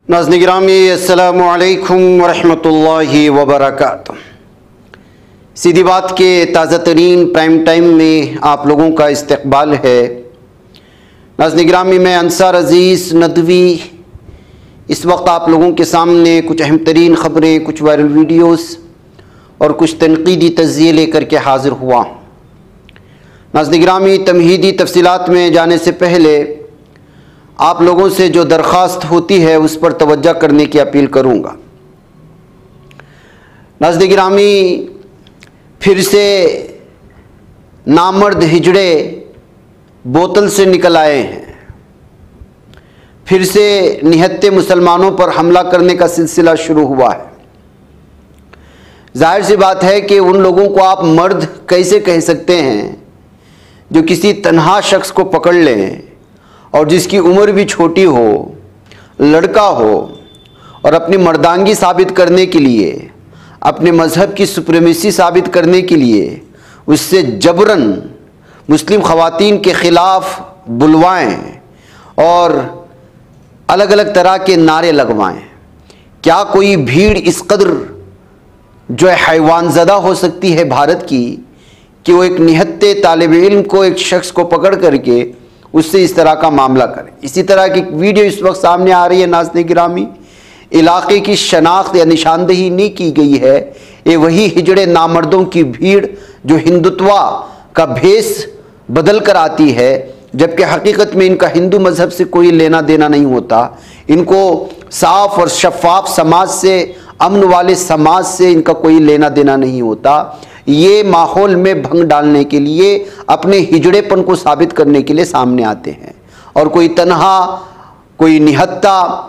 नाज़रीन गिरामी अस्सलामु अलैकुम वरहमतुल्लाहि वबरकातुहू। सीधी बात के ताज़ा तरीन प्राइम टाइम में आप लोगों का इस्तकबाल है। नाज़रीन गिरामी मैं अंसार अज़ीज़ नदवी इस वक्त आप लोगों के सामने कुछ अहम तरीन ख़बरें, कुछ वायरल वीडियोस और कुछ तनकीदी तज़्ज़िये लेकर के हाज़िर हुआ। नाज़रीन गिरामी तमहीदी तफसीलात में जाने से पहले आप लोगों से जो दरख्वास्त होती है उस पर तवज्जो करने की अपील करूँगा। नाज़रीन गिरामी फिर से नामर्द हिजड़े बोतल से निकल आए हैं। फिर से निहत्ते मुसलमानों पर हमला करने का सिलसिला शुरू हुआ है। जाहिर सी बात है कि उन लोगों को आप मर्द कैसे कह सकते हैं जो किसी तन्हा शख्स को पकड़ लें और जिसकी उम्र भी छोटी हो, लड़का हो, और अपनी मर्दांगी साबित करने के लिए, अपने मज़हब की सुप्रीमेसी साबित करने के लिए उससे जबरन मुस्लिम ख़वातीन के ख़िलाफ़ बुलवाएं और अलग अलग तरह के नारे लगवाएं। क्या कोई भीड़ इस कदर जो है हैवानज़दा हो सकती है भारत की कि वो एक निहत्ते तालिब इल्म को, एक शख्स को पकड़ करके उससे इस तरह का मामला करें। इसी तरह की वीडियो इस वक्त सामने आ रही है। नाज़रीन गिरामी इलाके की शनाख्त या निशानदेही नहीं की गई है। ये वही हिजड़े नामर्दों की भीड़ जो हिंदुत्वा का भेष बदल कर आती है, जबकि हकीकत में इनका हिंदू मज़हब से कोई लेना देना नहीं होता। इनको साफ और शफाफ समाज से, अमन वाले समाज से इनका कोई लेना देना नहीं होता। ये माहौल में भंग डालने के लिए, अपने हिजड़ेपन को साबित करने के लिए सामने आते हैं। और कोई तन्हा, कोई निहत्ता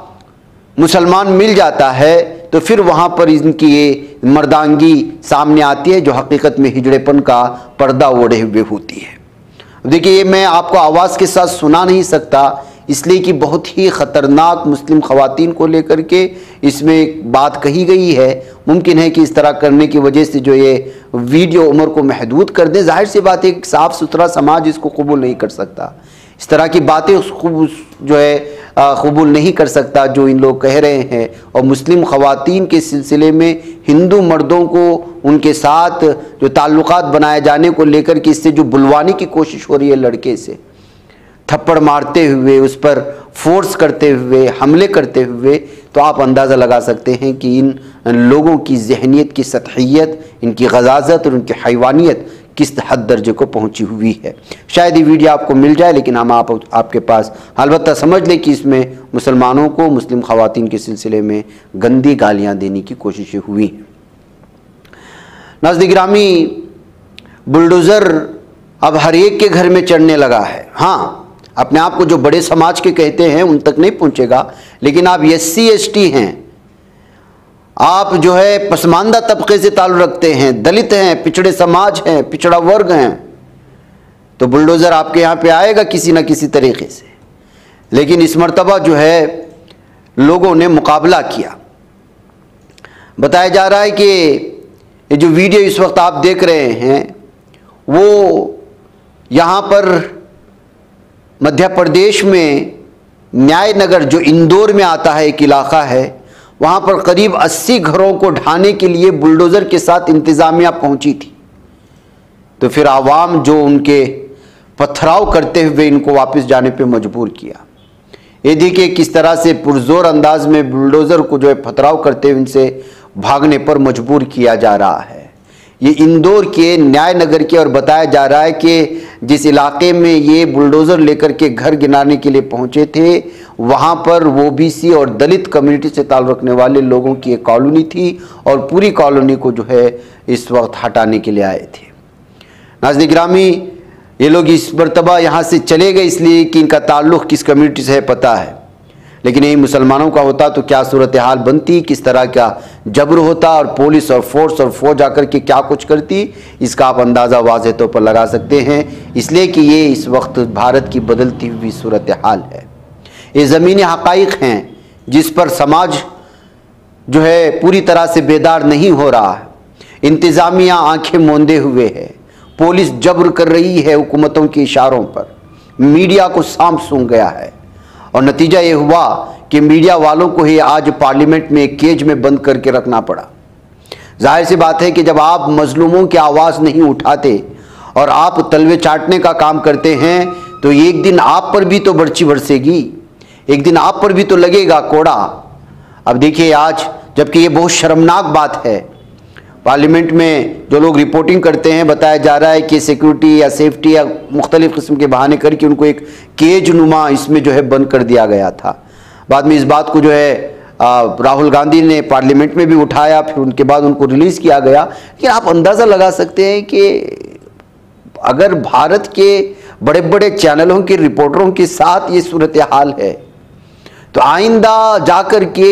मुसलमान मिल जाता है तो फिर वहाँ पर इनकी ये मर्दांगी सामने आती है जो हकीकत में हिजड़ेपन का पर्दा ओढ़े हुए होती है। देखिए, ये मैं आपको आवाज़ के साथ सुना नहीं सकता, इसलिए कि बहुत ही ख़तरनाक मुस्लिम ख़वातीन को लेकर के इसमें एक बात कही गई है। मुमकिन है कि इस तरह करने की वजह से जो ये वीडियो उम्र को महदूद कर दे। जाहिर सी बात है, एक साफ़ सुथरा समाज इसको कबूल नहीं कर सकता। इस तरह की बातें जो है कबूल नहीं कर सकता जो इन लोग कह रहे हैं। और मुस्लिम ख़वातीन के सिलसिले में हिंदू मर्दों को उनके साथ जो ताल्लुकात बनाए जाने को लेकर के इससे जो बुलवाने की कोशिश हो रही है, लड़के से थप्पड़ मारते हुए, उस पर फोर्स करते हुए, हमले करते हुए, तो आप अंदाज़ा लगा सकते हैं कि इन लोगों की ज़हनियत की सतहियत, इनकी गज़ाज़त और उनकी हैवानियत किस हद दर्जे को पहुंची हुई है। शायद ये वीडियो आपको मिल जाए, लेकिन हम आपके पास अलबत्ता समझ लें कि इसमें मुसलमानों को, मुस्लिम ख़वातीन के सिलसिले में गंदी गालियाँ देने की कोशिशें हुई हैं। नाज़रीन गिरामी बुलडोज़र अब हर एक के घर में चढ़ने लगा है। हाँ, अपने आप को जो बड़े समाज के कहते हैं उन तक नहीं पहुंचेगा, लेकिन आप SC ST हैं, आप जो है पसमानदा तबके से ताल्लुक़ रखते हैं, दलित हैं, पिछड़े समाज हैं, पिछड़ा वर्ग हैं, तो बुलडोज़र आपके यहाँ पे आएगा किसी न किसी तरीके से। लेकिन इस मर्तबा जो है लोगों ने मुकाबला किया। बताया जा रहा है कि ये जो वीडियो इस वक्त आप देख रहे हैं वो यहाँ पर मध्य प्रदेश में न्याय नगर, जो इंदौर में आता है एक इलाका है, वहाँ पर करीब 80 घरों को ढाने के लिए बुलडोज़र के साथ इंतज़ामिया पहुँची थी। तो फिर आवाम जो उनके पथराव करते हुए इनको वापस जाने पे मजबूर किया। ये देखिए किस तरह से पुरजोर अंदाज में बुलडोज़र को जो है पथराव करते हुए इनसे भागने पर मजबूर किया जा रहा है। ये इंदौर के न्याय नगर के, और बताया जा रहा है कि जिस इलाके में ये बुलडोज़र लेकर के घर गिराने के लिए पहुंचे थे, वहां पर OBC और दलित कम्युनिटी से ताल्लुक़ रखने वाले लोगों की एक कॉलोनी थी और पूरी कॉलोनी को जो है इस वक्त हटाने के लिए आए थे। नाज़रीन गिरामी ये लोग इस मरतबा यहाँ से चले गए इसलिए कि इनका ताल्लुक़ किस कम्युनिटी से है पता है, लेकिन यही मुसलमानों का होता तो क्या सूरत हाल बनती, किस तरह का जबर होता और पुलिस और फोर्स और फौज आकर के क्या कुछ करती, इसका आप अंदाज़ा वाज़ेह तौर पर लगा सकते हैं। इसलिए कि ये इस वक्त भारत की बदलती हुई सूरत हाल है। ये ज़मीनी हक़ाइक़ हैं जिस पर समाज जो है पूरी तरह से बेदार नहीं हो रहा है। इंतज़ामिया आंखें मूंदे हुए है, पुलिस जबर कर रही है हुकूमतों के इशारों पर, मीडिया को सांप सूंघ गया है और नतीजा ये हुआ कि मीडिया वालों को ही आज पार्लियामेंट में एक केज में बंद करके रखना पड़ा। जाहिर सी बात है कि जब आप मजलूमों की आवाज़ नहीं उठाते और आप तलवे चाटने का काम करते हैं तो एक दिन आप पर भी तो बर्छी बरसेगी, एक दिन आप पर भी तो लगेगा कोड़ा। अब देखिए आज, जबकि ये बहुत शर्मनाक बात है, पार्लियामेंट में जो लोग रिपोर्टिंग करते हैं बताया जा रहा है कि सिक्योरिटी या सेफ्टी या मुख्तलिफ किस्म के बहाने करके उनको एक केज नुमा इसमें जो है बंद कर दिया गया था। बाद में इस बात को जो है राहुल गांधी ने पार्लियामेंट में भी उठाया, फिर उनके बाद उनको रिलीज़ किया गया। लेकिन आप अंदाज़ा लगा सकते हैं कि अगर भारत के बड़े बड़े चैनलों के रिपोर्टरों के साथ ये सूरत हाल है तो आइंदा जाकर के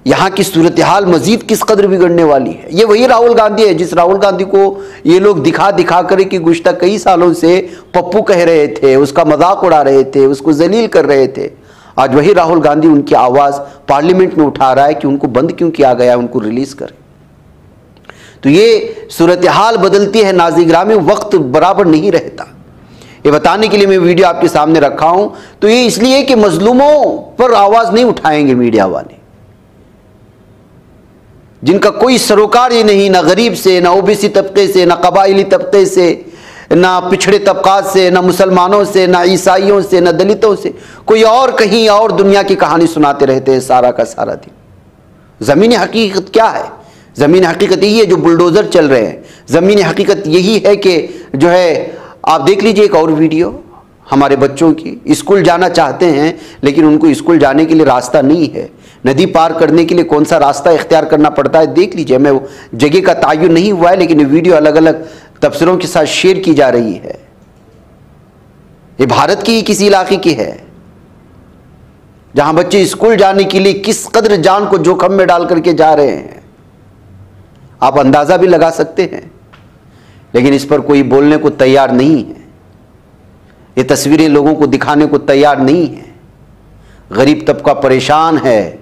यहाँ की सूरत हाल मजीद किस कदर बिगड़ने वाली है। ये वही राहुल गांधी है जिस राहुल गांधी को ये लोग दिखा दिखा कर कि गुज़श्ता कई सालों से पप्पू कह रहे थे, उसका मजाक उड़ा रहे थे, उसको जलील कर रहे थे। आज वही राहुल गांधी उनकी आवाज़ पार्लियामेंट में उठा रहा है कि उनको बंद क्यों किया गया है, उनको रिलीज़ करें। तो ये सूरत हाल बदलती है नाज़रीन गिरामी, वक्त बराबर नहीं रहता। ये बताने के लिए मैं वीडियो आपके सामने रखा हूं। तो ये इसलिए कि मजलूमों पर आवाज़ नहीं उठाएंगे मीडिया वाले, जिनका कोई सरोकार ही नहीं, ना गरीब से, ना ओबीसी तबके से, ना कबाइली तबके से, ना पिछड़े तबकात से, ना मुसलमानों से, ना ईसाइयों से, ना दलितों से, कोई और कहीं और दुनिया की कहानी सुनाते रहते हैं सारा का सारा दिन। ज़मीनी हकीकत क्या है? ज़मीनी हकीकत यही है जो बुलडोज़र चल रहे हैं। ज़मीनी हकीकत यही है कि जो है, आप देख लीजिए एक और वीडियो हमारे बच्चों की, स्कूल जाना चाहते हैं लेकिन उनको स्कूल जाने के लिए रास्ता नहीं है। नदी पार करने के लिए कौन सा रास्ता इख्तियार करना पड़ता है देख लीजिए। मैं जगह का तायुन नहीं हुआ है लेकिन ये वीडियो अलग अलग तफसीरों के साथ शेयर की जा रही है। ये भारत की किसी इलाके की है जहां बच्चे स्कूल जाने के लिए किस कदर जान को जोखम में डाल करके जा रहे हैं, आप अंदाजा भी लगा सकते हैं। लेकिन इस पर कोई बोलने को तैयार नहीं है, ये तस्वीरें लोगों को दिखाने को तैयार नहीं है। गरीब तबका परेशान है,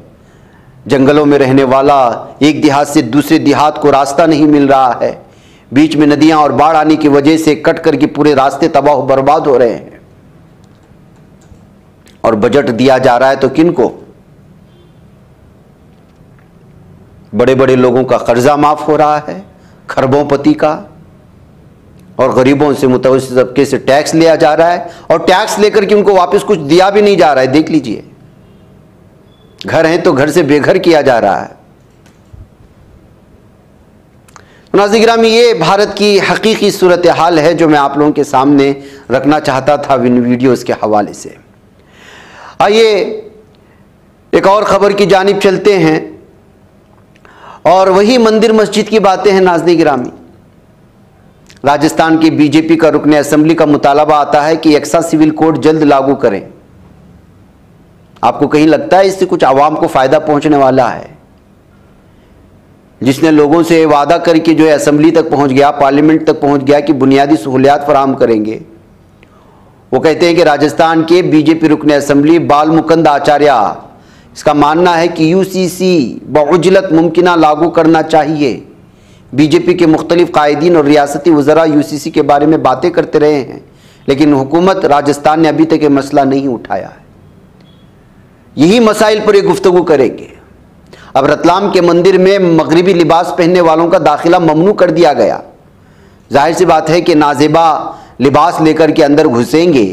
जंगलों में रहने वाला, एक देहात से दूसरे देहात को रास्ता नहीं मिल रहा है, बीच में नदियां और बाढ़ आने की वजह से कट करके पूरे रास्ते तबाह बर्बाद हो रहे हैं। और बजट दिया जा रहा है तो किनको? बड़े बड़े लोगों का कर्जा माफ हो रहा है, खरबोंपति का, और गरीबों से मुतवस्सित तबके से टैक्स लिया जा रहा है और टैक्स लेकर के उनको वापस कुछ दिया भी नहीं जा रहा है। देख लीजिए, घर है तो घर से बेघर किया जा रहा है। नाज़रीन गिरामी, ये भारत की हकीकी सूरत हाल है जो मैं आप लोगों के सामने रखना चाहता था इन वीडियोस के हवाले से। आइए एक और ख़बर की जानिब चलते हैं और वही मंदिर मस्जिद की बातें हैं। नाज़रीन गिरामी, राजस्थान की बीजेपी का रुकने असेंबली का मुतालबा आता है कि यकसा सिविल कोड जल्द लागू करें। आपको कहीं लगता है इससे कुछ आवाम को फ़ायदा पहुंचने वाला है? जिसने लोगों से वादा करके जो है असेंबली तक पहुंच गया, पार्लियामेंट तक पहुंच गया कि बुनियादी सहूलियात फराहम करेंगे, वो कहते हैं कि राजस्थान के बीजेपी रुकने असेंबली बालमुकुंद आचार्य, इसका मानना है कि यूसीसी बउजलत मुमकिना लागू करना चाहिए। बीजेपी के मुख्तलिफ कायदीन और रियासती वज़रा यूसीसी के बारे में बातें करते रहे हैं लेकिन हुकूमत राजस्थान ने अभी तक ये मसला नहीं उठाया है। यही मसाइल पर ये गुफ्तगू करेंगे। अब रतलाम के मंदिर में मगरिबी लिबास पहनने वालों का दाखिला ममनू कर दिया गया। जाहिर सी बात है कि नाजेबा लिबास लेकर के अंदर घुसेंगे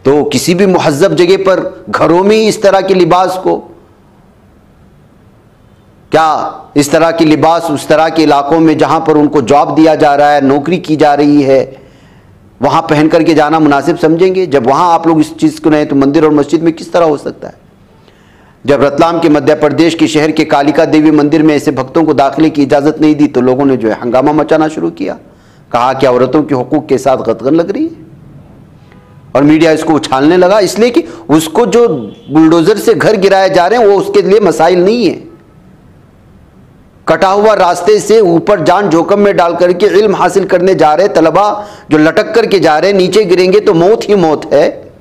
तो किसी भी मुहज्जब जगह पर घरों में ही इस तरह के लिबास को, क्या इस तरह की लिबास उस तरह के इलाकों में जहां पर उनको जॉब दिया जा रहा है, नौकरी की जा रही है, वहां पहन करके जाना मुनासिब समझेंगे? जब वहां आप लोग इस चीज़ को नहीं तो मंदिर और मस्जिद में किस तरह हो सकता है? जब रतलाम के मध्य प्रदेश के शहर के कालिका देवी मंदिर में ऐसे भक्तों को दाखिले की इजाज़त नहीं दी तो लोगों ने जो है हंगामा मचाना शुरू किया। कहा कि औरतों के हुकूक के साथ गतगन लग रही है और मीडिया इसको उछालने लगा, इसलिए कि उसको जो बुलडोजर से घर गिराए जा रहे हैं वो उसके लिए मसाइल नहीं है। कटा हुआ रास्ते से ऊपर जान जोखम में डाल करके इल्म हासिल करने जा रहे तलबा जो लटक करके जा रहे हैं, नीचे गिरेंगे तो मौत ही मौत है,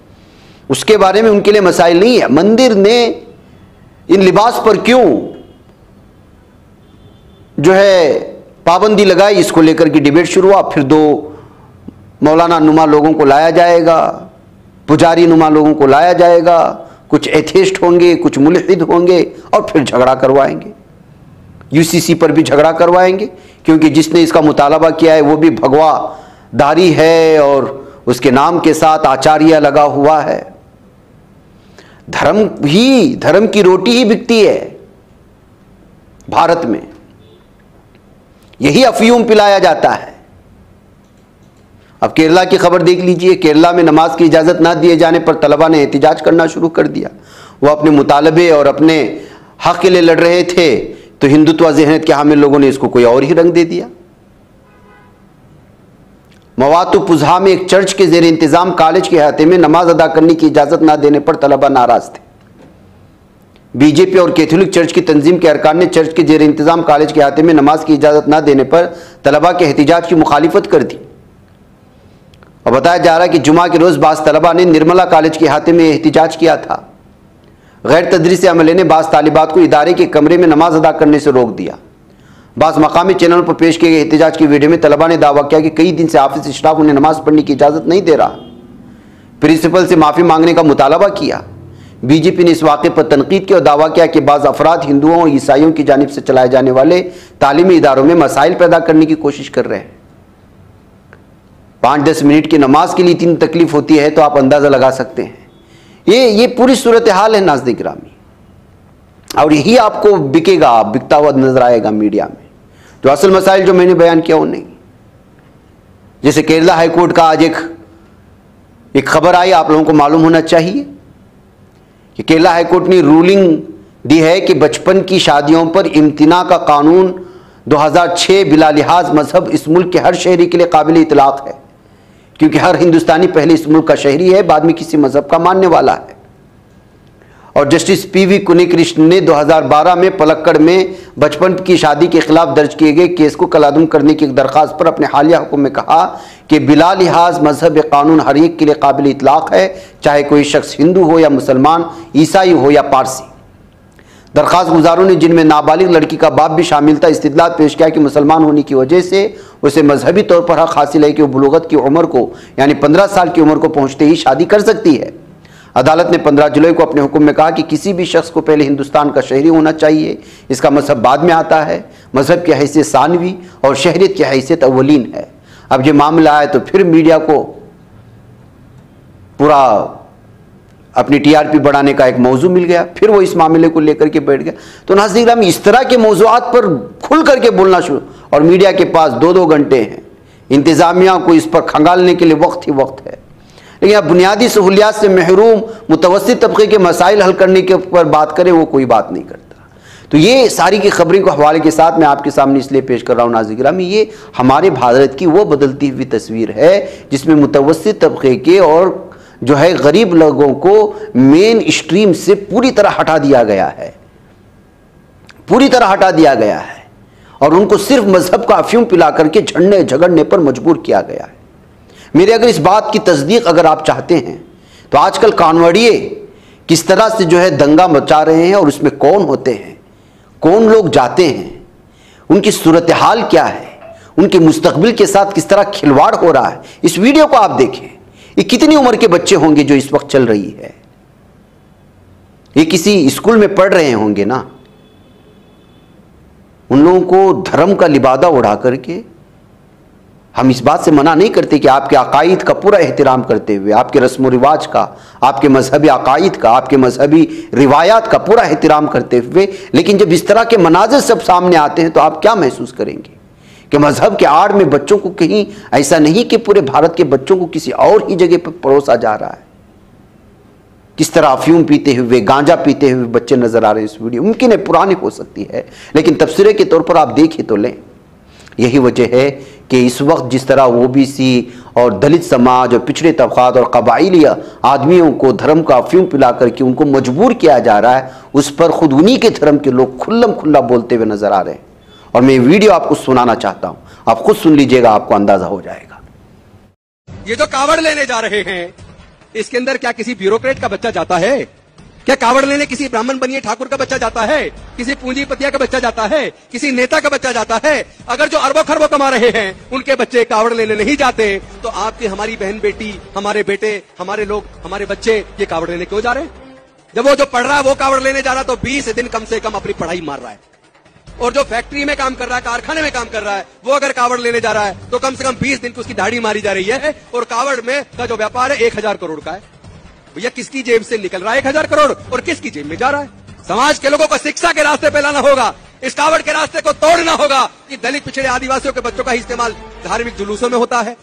उसके बारे में उनके लिए मसाइल नहीं है। मंदिर ने इन लिबास पर क्यों जो है पाबंदी लगाई, इसको लेकर के डिबेट शुरू हुआ। फिर दो मौलाना नुमा लोगों को लाया जाएगा, पुजारी नुमा लोगों को लाया जाएगा, कुछ एथेइस्ट होंगे, कुछ मुल्हिद होंगे और फिर झगड़ा करवाएंगे। यूसीसी पर भी झगड़ा करवाएंगे, क्योंकि जिसने इसका मुतालबा किया है वो भी भगवादारी है और उसके नाम के साथ आचार्य लगा हुआ है। धर्म की रोटी ही बिकती है भारत में, यही अफयूम पिलाया जाता है। अब केरला की खबर देख लीजिए, केरला में नमाज की इजाज़त ना दिए जाने पर तलबा ने एहतिजाज करना शुरू कर दिया। वो अपने मुतालबे और अपने हक के लिए लड़ रहे थे, तो हिंदुत्व ज़हनियत के हामिल लोगों ने इसको कोई और ही रंग दे दिया। मवातुपुज़ा में एक चर्च के ज़ेर इंतज़ाम कॉलेज के अहाते में नमाज अदा करने की इजाज़त ना देने पर तलबा नाराज़ थे। बीजेपी और कैथोलिक चर्च की तंजीम के अरकान ने चर्च के ज़ेर इंतज़ाम कॉलेज के अहाते में नमाज की इजाज़त ना देने पर तलबा के एहतिजाज की मुखालिफत कर दी। और बताया जा रहा है कि जुमा के रोज़ बाज़ तलबा ने निर्मला कॉलेज के अहाते में एहतिजाज किया था। गैर तदरीस अमले ने बाज़ तालिबात को इदारे के कमरे में नमाज अदा करने से रोक दिया। बाज़ मकामी चैनल पर पेश किए गए एहतिजाज की वीडियो में तलबा ने दावा किया कि कई दिन से हाफिज़ स्टाफ उन्हें नमाज पढ़ने की इजाज़त नहीं दे रहा। प्रिंसिपल से माफ़ी मांगने का मुतालबा किया। बीजेपी ने इस वाक़े पर तनकीद की और दावा किया कि बाज़ अफराद हिंदुओं और ईसाइयों की जानिब से चलाए जाने वाले तालीमी इदारों में मसाइल पैदा करने की कोशिश कर रहे हैं। 5-10 मिनट की नमाज के लिए इतनी तकलीफ होती है तो आप अंदाज़ा लगा सकते हैं। ये पूरी सूरत हाल है नाज़रीन गिरामी, और यही आपको बिकता हुआ नजर आएगा मीडिया में। जो असल मसाइल जो मैंने बयान किया वो नहीं। जैसे केरला हाई कोर्ट का आज एक खबर आई, आप लोगों को मालूम होना चाहिए कि केरला हाई कोर्ट ने रूलिंग दी है कि बचपन की शादियों पर इम्तिना का कानून 2006 बिला लिहाज मजहब इस मुल्क के हर शहरी के लिए काबिल इतलाक है, क्योंकि हर हिंदुस्तानी पहले इस मुल्क का शहरी है, बाद में किसी मजहब का मानने वाला है। और जस्टिस पीवी कुन्नीकृष्ण ने 2012 में पलक्कड़ में बचपन की शादी के खिलाफ दर्ज किए गए केस को कलादुम करने की एक दरख्वास्त पर अपने हालिया हुक्म में कहा कि बिला लिहाज मजहब कानून हर एक के लिए काबिल इतलाक है, चाहे कोई शख्स हिंदू हो या मुसलमान, ईसाई हो या पारसी। दरख्वास्त गुजारों ने, जिनमें नाबालिग लड़की का बाप भी शामिल था, इस्तिदलाल पेश किया कि मुसलमान होने की वजह से उसे मजहबी तौर पर हक हासिल है कि वो बुलूगत की उम्र को यानी 15 साल की उम्र को पहुँचते ही शादी कर सकती है। अदालत ने 15 जुलाई को अपने हुक्म में कहा कि किसी भी शख्स को पहले हिंदुस्तान का शहरी होना चाहिए, इसका मजहब बाद में आता है। मजहब की हैसियत सानवी और शहरियत की हैसियत अव्वलीन है। अब ये मामला आया तो फिर मीडिया को पूरा अपनी टीआरपी बढ़ाने का एक मौजू मिल गया, फिर वो इस मामले को लेकर के बैठ गया। तो नाज़रीन हम इस तरह के मौज़ूआत पर खुल करके बोलना शुरू, और मीडिया के पास 2-2 घंटे हैं, इंतज़ामिया को इस पर खंगालने के लिए वक्त ही वक्त है। लेकिन अब बुनियादी सहूलियात से महरूम मुतवस्सित तबके के मसाइल हल करने के ऊपर बात करें, वो कोई बात नहीं करता। तो ये सारी की खबरें को हवाले के साथ मैं आपके सामने इसलिए पेश कर रहा हूँ नाज़रीन गिरामी, ये हमारे भारत की वो बदलती हुई तस्वीर है जिसमें मुतवस्सित तबके के और जो है गरीब लोगों को मेन स्ट्रीम से पूरी तरह हटा दिया गया है, पूरी तरह हटा दिया गया है, और उनको सिर्फ मजहब का अफयूम पिला करके झड़ने झगड़ने पर मजबूर किया गया है। मेरे अगर इस बात की तस्दीक अगर आप चाहते हैं तो आजकल कानवड़िए किस तरह से जो है दंगा मचा रहे हैं, और उसमें कौन होते हैं, कौन लोग जाते हैं, उनकी सूरत हाल क्या है, उनके मुस्तकबिल के साथ किस तरह खिलवाड़ हो रहा है, इस वीडियो को आप देखें। ये कितनी उम्र के बच्चे होंगे जो इस वक्त चल रही है, ये किसी स्कूल में पढ़ रहे होंगे ना। उन लोगों को धर्म का लिबादा उड़ा करके, हम इस बात से मना नहीं करते कि आपके अकायद का पूरा एहतराम करते हुए, आपके रस्म व रिवाज का, आपके मजहबी अकायद का, आपके मजहबी रिवायात का पूरा एहतराम करते हुए, लेकिन जब इस तरह के मनाजिर सब सामने आते हैं तो आप क्या महसूस करेंगे कि मजहब के आड़ में बच्चों को कहीं ऐसा नहीं कि पूरे भारत के बच्चों को किसी और ही जगह पर परोसा जा रहा है। किस तरह अफयूम पीते हुए, गांजा पीते हुए बच्चे नजर आ रहे हैं इस वीडियो। मुमकिन है पुरानी हो सकती है, लेकिन तबसरे के तौर पर आप देखें तो लें। यही वजह है कि इस वक्त जिस तरह ओबीसी और दलित समाज और पिछड़े तबकात और कबाइली आदमियों को धर्म का अफयूम पिला करके उनको मजबूर किया जा रहा है, उस पर खुद उन्हीं के धर्म के लोग खुल्लम खुल्ला बोलते हुए नजर आ रहे हैं। और मैं वीडियो आपको सुनाना चाहता हूं, आप खुद सुन लीजिएगा, आपको अंदाजा हो जाएगा। ये जो कावड़ लेने जा रहे हैं, इसके अंदर क्या किसी ब्यूरोक्रेट का बच्चा जाता है? क्या कावड़ लेने किसी ब्राह्मण बनिए ठाकुर का बच्चा जाता है? किसी पूंजीपतिया का बच्चा जाता है? किसी नेता का बच्चा जाता है? अगर जो अरबों खरबों कमा रहे हैं उनके बच्चे कावड़ लेने नहीं जाते, तो आपकी हमारी बहन बेटी, हमारे बेटे, हमारे लोग, हमारे बच्चे ये कावड़ लेने क्यों जा रहे हैं? जब वो जो पढ़ रहा है वो कावड़ लेने जा रहा है तो 20 दिन कम से कम अपनी पढ़ाई मार रहा है। और जो फैक्ट्री में काम कर रहा है, कारखाने में काम कर रहा है, वो अगर कावड़ लेने जा रहा है तो कम से कम 20 दिन की उसकी दाढ़ी मारी जा रही है। और कावड़ में का जो व्यापार है 1000 करोड़ का है। भैया किसकी जेब से निकल रहा है 1000 करोड़ और किसकी जेब में जा रहा है? समाज के लोगों को शिक्षा के रास्ते पे लाना होगा, इस कावड़ के रास्ते को तोड़ना होगा कि दलित पिछड़े आदिवासियों के बच्चों का ही इस्तेमाल धार्मिक जुलूसों में होता है,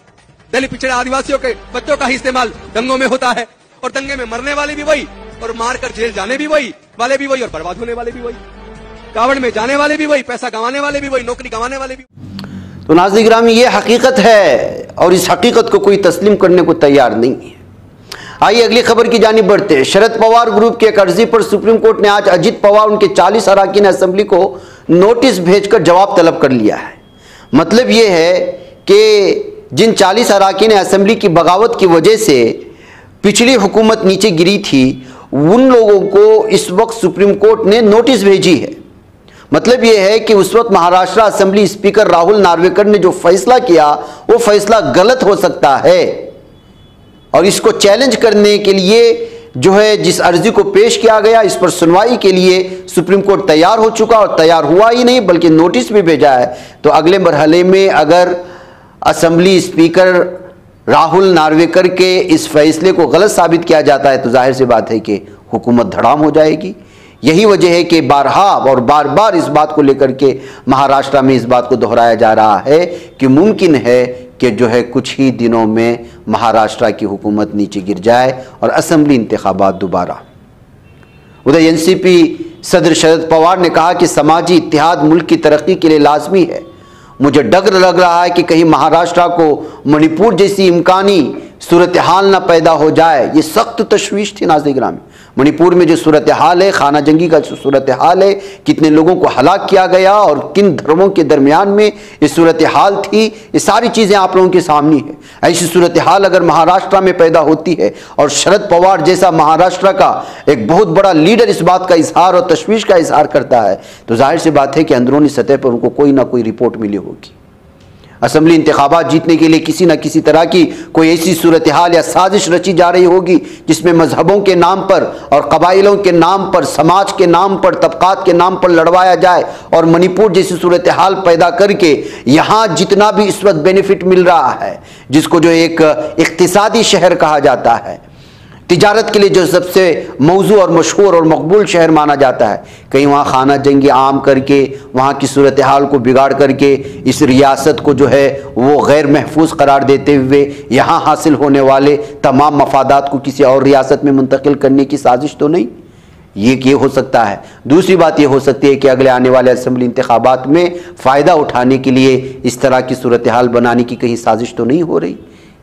दलित पिछड़े आदिवासियों के बच्चों का ही इस्तेमाल दंगों में होता है, और दंगे में मरने वाले भी वही, और मारकर जेल जाने भी वही वाले भी वही, और बर्बाद होने वाले भी वही, कावड़ में जाने वाले भी वही, पैसा गंवाने वाले भी वही, नौकरी गंवाने वाले भी। तो नाज़रीन गिरामी, ये हकीकत है और इस हकीकत को कोई तस्लीम करने को तैयार नहीं है। आइए अगली खबर की जानिब बढ़ते हैं। शरद पवार ग्रुप की एक अर्जी पर सुप्रीम कोर्ट ने आज अजित पवार उनके 40 अरकान असेंबली को नोटिस भेजकर जवाब तलब कर लिया है। मतलब यह है कि जिन 40 अरकान असेंबली की बगावत की वजह से पिछली हुकूमत नीचे गिरी थी, उन लोगों को इस वक्त सुप्रीम कोर्ट ने नोटिस भेजी है। मतलब यह है कि उस वक्त महाराष्ट्र असेंबली स्पीकर राहुल नार्वेकर ने जो फैसला किया वो फैसला गलत हो सकता है, और इसको चैलेंज करने के लिए जो है जिस अर्जी को पेश किया गया, इस पर सुनवाई के लिए सुप्रीम कोर्ट तैयार हो चुका, और तैयार हुआ ही नहीं बल्कि नोटिस भी भेजा है। तो अगले मरहले में अगर असेंबली स्पीकर राहुल नार्वेकर के इस फैसले को गलत साबित किया जाता है तो जाहिर सी बात है कि हुकूमत धड़ाम हो जाएगी। यही वजह है कि बारहा और बार बार इस बात को लेकर के महाराष्ट्र में इस बात को दोहराया जा रहा है कि मुमकिन है कि जो है कुछ ही दिनों में महाराष्ट्र की हुकूमत नीचे गिर जाए और असेंबली इंतखाबात दोबारा। उधर एनसीपी सदर शरद पवार ने कहा कि समाजी इत्तेहाद मुल्क की तरक्की के लिए लाजमी है। मुझे डर लग रहा है कि कहीं महाराष्ट्र को मणिपुर जैसी इम्कानी सूरत हाल न पैदा हो जाए। ये सख्त तशवीश थी नाज़रीन गिरामी। मणिपुर में जो सूरत हाल है, खाना जंगी का सूरत हाल है, कितने लोगों को हलाक किया गया और किन धर्मों के दरमियान में ये सूरत हाल थी, ये सारी चीज़ें आप लोगों के सामने है। ऐसी सूरत हाल अगर महाराष्ट्र में पैदा होती है और शरद पवार जैसा महाराष्ट्र का एक बहुत बड़ा लीडर इस बात का इजहार और तशवीश का इजहार करता है, तो जाहिर सी बात है कि अंदरूनी सतह पर उनको कोई ना कोई रिपोर्ट मिली होगी। असेंबली इंतखाबात जीतने के लिए किसी न किसी तरह की कोई ऐसी सूरत हाल या साजिश रची जा रही होगी जिसमें मजहबों के नाम पर और कबाइलों के नाम पर, समाज के नाम पर, तबकात के नाम पर लड़वाया जाए, और मणिपुर जैसी सूरत हाल पैदा करके यहाँ जितना भी इस वक्त बेनिफिट मिल रहा है, जिसको जो एक इक्तिसादी शहर कहा जाता है, तिजारत के लिए जो सबसे मौजू और मशहूर और मकबूल शहर माना जाता है, कहीं वहाँ खाना जंगी आम करके वहाँ की सूरत हाल को बिगाड़ करके इस रियासत को जो है वो गैर महफूज करार देते हुए यहाँ हासिल होने वाले तमाम मफादात को किसी और रियासत में मुंतकिल करने की साजिश तो नहीं। ये हो सकता है। दूसरी बात ये हो सकती है कि अगले आने वाले असेंबली इंतखाबात में फ़ायदा उठाने के लिए इस तरह की सूरत हाल बनाने की कहीं साजिश तो नहीं हो रही।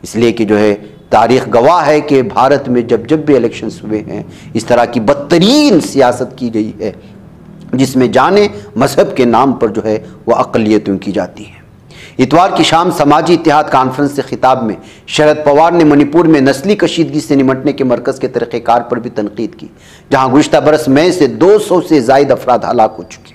इसलिए कि जो है तारीख गवाह है कि भारत में जब जब भी इलेक्शंस हुए हैं इस तरह की बदतरीन सियासत की गई है जिसमें जाने मजहब के नाम पर जो है वह अक़लियतों की जाती हैं। इतवार की शाम समाजी इत्तेहाद कॉन्फ्रेंस से खिताब में शरद पवार ने मणिपुर में नस्ली कशीदगी से निमटने के मरकज़ के तरीक़ेकार पर भी तनकीद की, जहाँ गुज़िश्ता बरस मई से 200 से ज़ायद अफराद हलाक हो चुके।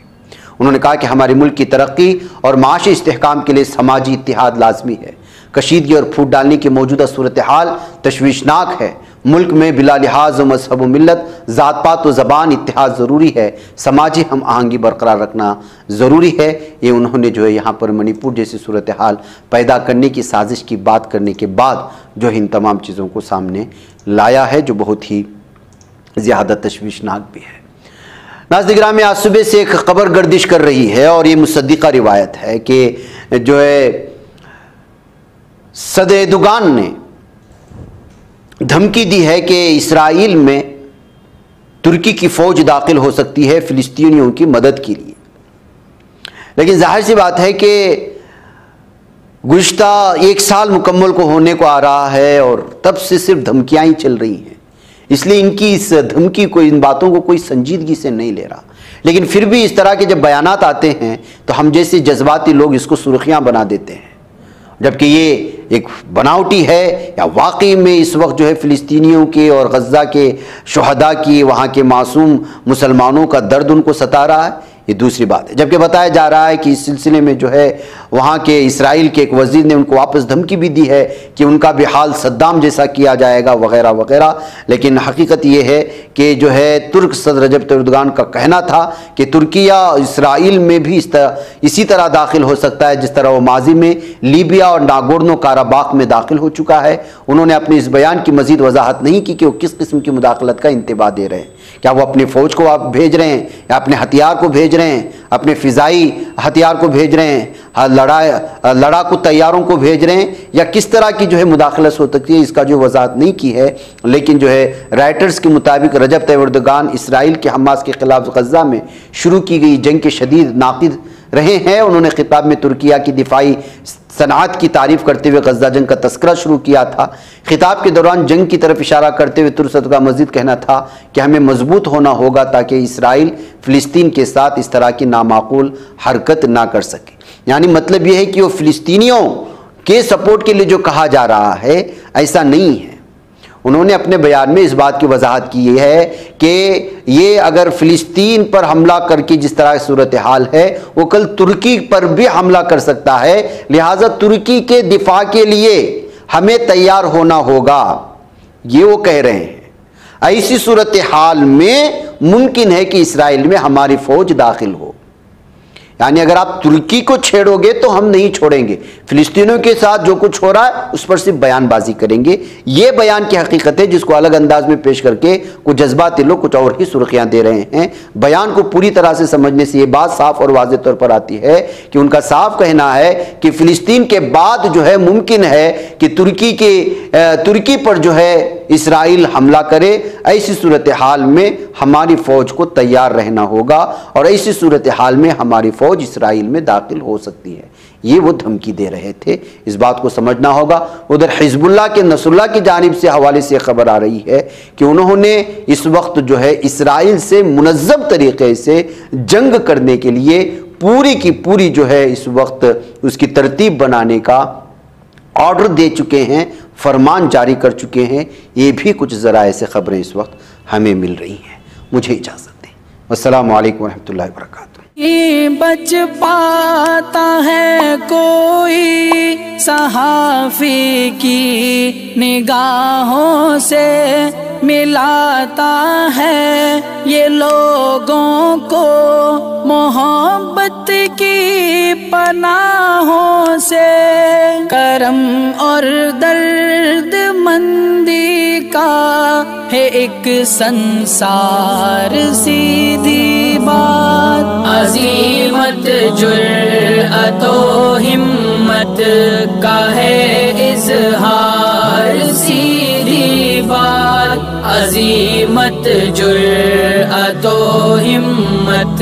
उन्होंने कहा कि हमारे मुल्क की तरक्की और माशी इस्तेहकाम के लिए समाजी इत्तेहाद लाजमी है। कशीदगी और फूट डालने की मौजूदा सूरत हाल तशवीशनाक है। मुल्क में बिला लिहाज मजहब मिलत, ज़ात पात व ज़बान इत्तेहाद ज़रूरी है। समाजी हम आहंगी बरकरार रखना ज़रूरी है। ये उन्होंने जो है यहाँ पर मणिपुर जैसी सूरत हाल पैदा करने की साजिश की बात करने के बाद जो इन तमाम चीज़ों को सामने लाया है, जो बहुत ही ज़्यादा तशवीशनाक भी है। नाज़रीन गिरामी, आज सुबह से एक खबर गर्दिश कर रही है और ये मुसद्दिक़ा रिवायत है कि जो है सदर एर्दोगान ने धमकी दी है कि इसराइल में तुर्की की फ़ौज दाखिल हो सकती है फ़िलिस्तीनियों की मदद के लिए। लेकिन जाहिर सी बात है कि गुज़िश्ता 1 साल मुकम्मल को होने को आ रहा है और तब से सिर्फ धमकियाँ ही चल रही हैं। इसलिए इनकी इस धमकी को, इन बातों को कोई संजीदगी से नहीं ले रहा। लेकिन फिर भी इस तरह के जब बयानात आते हैं तो हम जैसे जज्बाती लोग इसको सुर्खियाँ बना देते हैं, जबकि ये एक बनावटी है या वाकई में इस वक्त जो है फ़िलिस्तीनियों के और गज़ा के शुहदा की, वहाँ के मासूम मुसलमानों का दर्द उनको सता रहा है, ये दूसरी बात है। जबकि बताया जा रहा है कि इस सिलसिले में जो है वहाँ के इसराइल के एक वजीर ने उनको वापस धमकी भी दी है कि उनका भी हाल सद्दाम जैसा किया जाएगा वगैरह वगैरह। लेकिन हकीकत ये है कि जो है तुर्क सदर रजब तय्यिप एर्दोगान का कहना था कि तुर्की या इसराइल में भी इसी तरह दाखिल हो सकता है जिस तरह वो माजी में लीबिया और नागोर्नो काराबाख में दाखिल हो चुका है। उन्होंने अपने इस बयान की मजीद वजाहत नहीं की कि वो किस किस्म की मुदाखलत का इंतबा दे रहे हैं। क्या वो अपनी फ़ौज को आप भेज रहे हैं या अपने हथियार को भेज रहे हैं, अपने फ़िज़ाई हथियार को भेज रहे हैं, लड़ाकू तैयारों को भेज रहे हैं, या किस तरह की जो है मुदाखलत हो सकती है, इसका जो वजाहत नहीं की है। लेकिन जो है राइटर्स के मुताबिक रजब तय्यिप एर्दोगान इसराइल के हमास के खिलाफ गज़ा में शुरू की गई जंग के शदीद नाक़िद रहे हैं। उन्होंने खिताब में तुर्किया की दिफाई सनात की तारीफ करते हुए गज़ा जंग का तस्करा शुरू किया था। खिताब के दौरान जंग की तरफ इशारा करते हुए तुर्क सदर का मज़ीद कहना था कि हमें मजबूत होना होगा ताकि इसराइल फ़िलिस्तीन के साथ इस तरह की नामाकूल हरकत ना कर सके। यानी मतलब यह है कि वो फ़िलिस्तीनियों के सपोर्ट के लिए जो कहा जा रहा है ऐसा नहीं है। उन्होंने अपने बयान में इस बात की वजाहत की है कि ये अगर फ़िलिस्तीन पर हमला करके जिस तरह की सूरत हाल है वो कल तुर्की पर भी हमला कर सकता है, लिहाजा तुर्की के दिफा के लिए हमें तैयार होना होगा, ये वो कह रहे हैं। ऐसी सूरत हाल में मुमकिन है कि इसराइल में हमारी फ़ौज दाखिल हो। यानी अगर आप तुर्की को छेड़ोगे तो हम नहीं छोड़ेंगे, फिलिस्तीनियों के साथ जो कुछ हो रहा है उस पर सिर्फ बयानबाजी करेंगे। ये बयान की हकीकत है जिसको अलग अंदाज में पेश करके कुछ जज्बाती लोग कुछ और ही सुर्खियां दे रहे हैं। बयान को पूरी तरह से समझने से ये बात साफ और वाज़ेह तौर पर आती है कि उनका साफ कहना है कि फिलिस्तीन के बाद जो है मुमकिन है कि तुर्की पर जो है इसराइल हमला करे। ऐसी सूरत हाल में हमारी फ़ौज को तैयार रहना होगा और ऐसी सूरत हाल में हमारी फ़ौज इसराइल में दाखिल हो सकती है। ये वो धमकी दे रहे थे, इस बात को समझना होगा। उधर हिजबुल्लाह के नसरुल्लाह की जानिब से हवाले से खबर आ रही है कि उन्होंने इस वक्त जो है इसराइल से मुनज़्ज़म तरीक़े से जंग करने के लिए पूरी की पूरी जो है इस वक्त उसकी तरतीब बनाने का ऑर्डर दे चुके हैं, फरमान जारी कर चुके हैं। ये भी कुछ ज़राए से खबरें इस वक्त हमें मिल रही हैं। मुझे इजाज़त दें। अस्सलामु अलैकुम वरहमतुल्लाहि वबरकातुहू। बच पाता है कोई सहाफ़ी की निगाहों से, मिलाता है ये लोगों को मोहब्बत की पनाहों से। करम और दर्द मंदी का है एक संसार, सीधी बात। अज़ीमत जुर्अतो हिम्मत का है इज़हार, सीधी बात। अज़ीमत जुर्अतो हिम्मत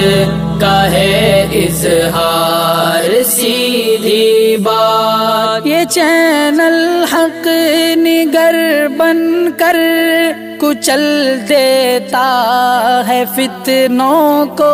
का है इज़हार, सीधी बात। ये चैनल हक निगर बनकर कुचल देता है फितनों को।